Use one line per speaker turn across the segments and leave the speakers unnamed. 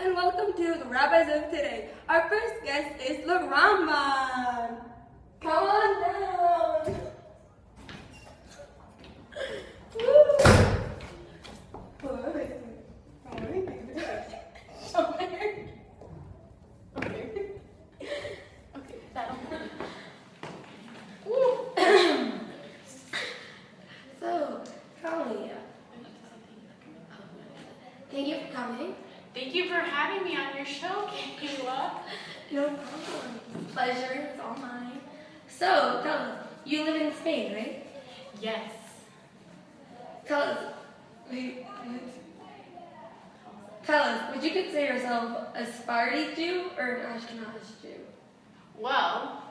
and welcome to the Rabbis of Today. Our first guest is the Ramban. Come on down. Thank you for coming.
Thank you for having me on your show, Kayla.
No problem. Pleasure is all mine. So, tell us, you live in Spain, right?
Yes.
Tell us, would you consider yourself a Sephardi Jew or an Ashkenaz Jew?
Well,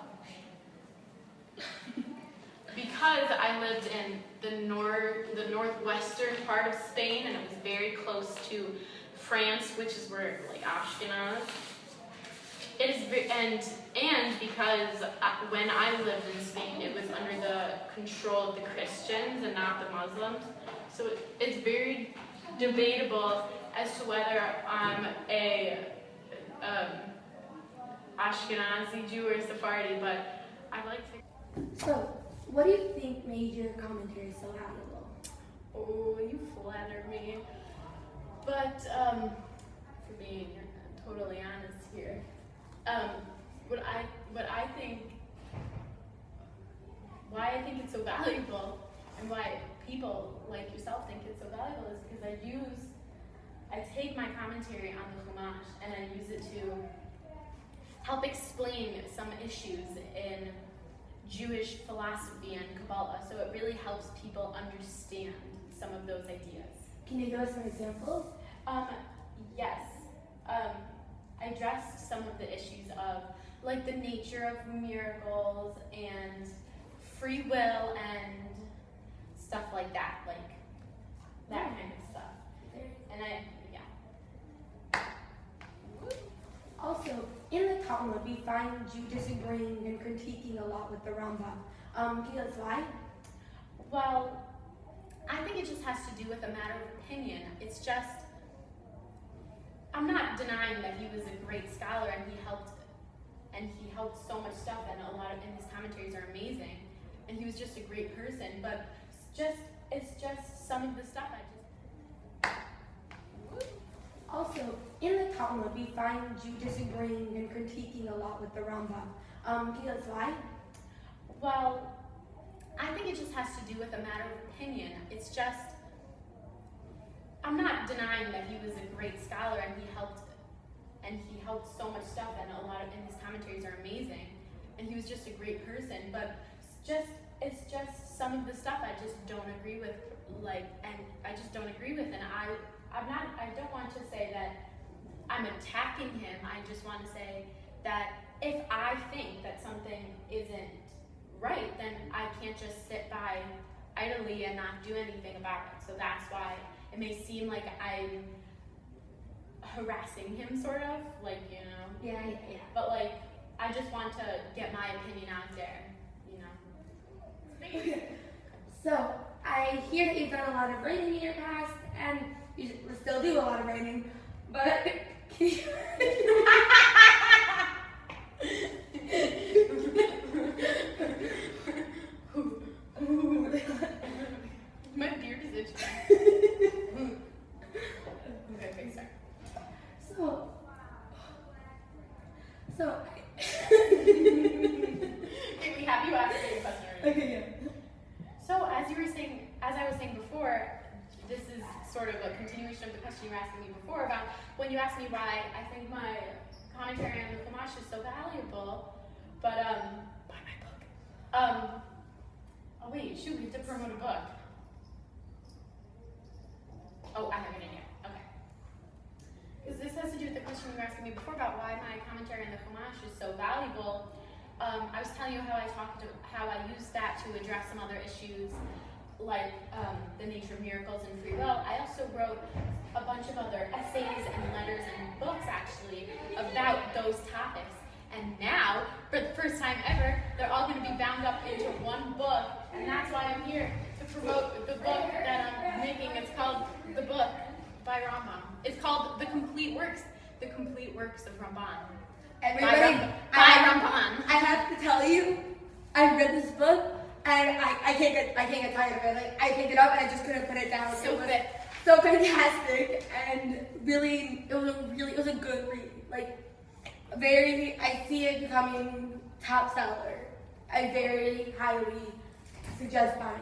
because I lived in the northwestern part of Spain, and it was very close to France, which is where like Ashkenaz. It is, and because when I lived in Spain, it was under the control of the Christians and not the Muslims. So it's very debatable as to whether I'm a Ashkenazi Jew or Sephardi, but I like to.
So, what do you think made your commentary so valuable?
Oh, you flatter me. But for being totally honest here, why I think it's so valuable, and why people like yourself think it's so valuable, is because I take my commentary on the Chumash and I use it to help explain some issues in Jewish philosophy and Kabbalah, so it really helps people understand some of those ideas.
Can you give us some examples?
Yes. I addressed some of the issues of like the nature of miracles and free will and stuff like that, kind of stuff. And
Also, in the Talmud, we find you disagreeing and critiquing a lot with the Ramban. Can you tell us why?
Well, I think it just has to do with a matter of opinion. It's just, I'm not denying that he was a great scholar and he helped so much stuff, and his commentaries are amazing, and he was just a great person, but it's just some of the stuff
Also, in the Talmud, we find you disagreeing and critiquing a lot with the Ramban. Can you tell us why?
Well, I think it just has to do with a matter of opinion. It's just, I'm not denying that he was a great scholar and he helped so much stuff, and his commentaries are amazing, and he was just a great person, but it's just some of the stuff I just don't agree with, and I don't want to say that I'm attacking him. I just want to say that if I think that something isn't right, then I can't just sit by idly and not do anything about it. So that's why it may seem like I'm harassing him, sort of,
Yeah.
But I just want to get my opinion out there,
Okay. So, I hear that you've done a lot of writing in your past, and you still do a lot of writing, but can you...
My beard is itching. Okay, sorry.
So
Okay, we have you asking a question already.
Okay, yeah.
So as I was saying before, this is sort of a continuation of the question you were asking me before about when you asked me why I think my commentary on the Chumash is so valuable, but buy my book. Oh wait, shoot, we have to promote a book. Oh, I have it in here. Okay. Because this has to do with the question you were asking me before about why my commentary on the Chumash is so valuable. I was telling you how I used that to address some other issues, like the nature of miracles and free will. I also wrote a bunch of other essays and letters and books, actually, about those topics. And now, for the first time ever, they're all going to be bound up into one book, and that's why I'm here to promote the book that I'm making. It's called The Book by Ramban. It's called The Complete Works, The Complete Works of Ramban.
Everybody,
By Ramban.
I have to tell you, I read this book and I can't get tired of it. Like I picked it up and I just couldn't put it down.
So
It was
good.
so fantastic and really, it was a good read. Like I see it becoming top seller. I very highly suggest buying.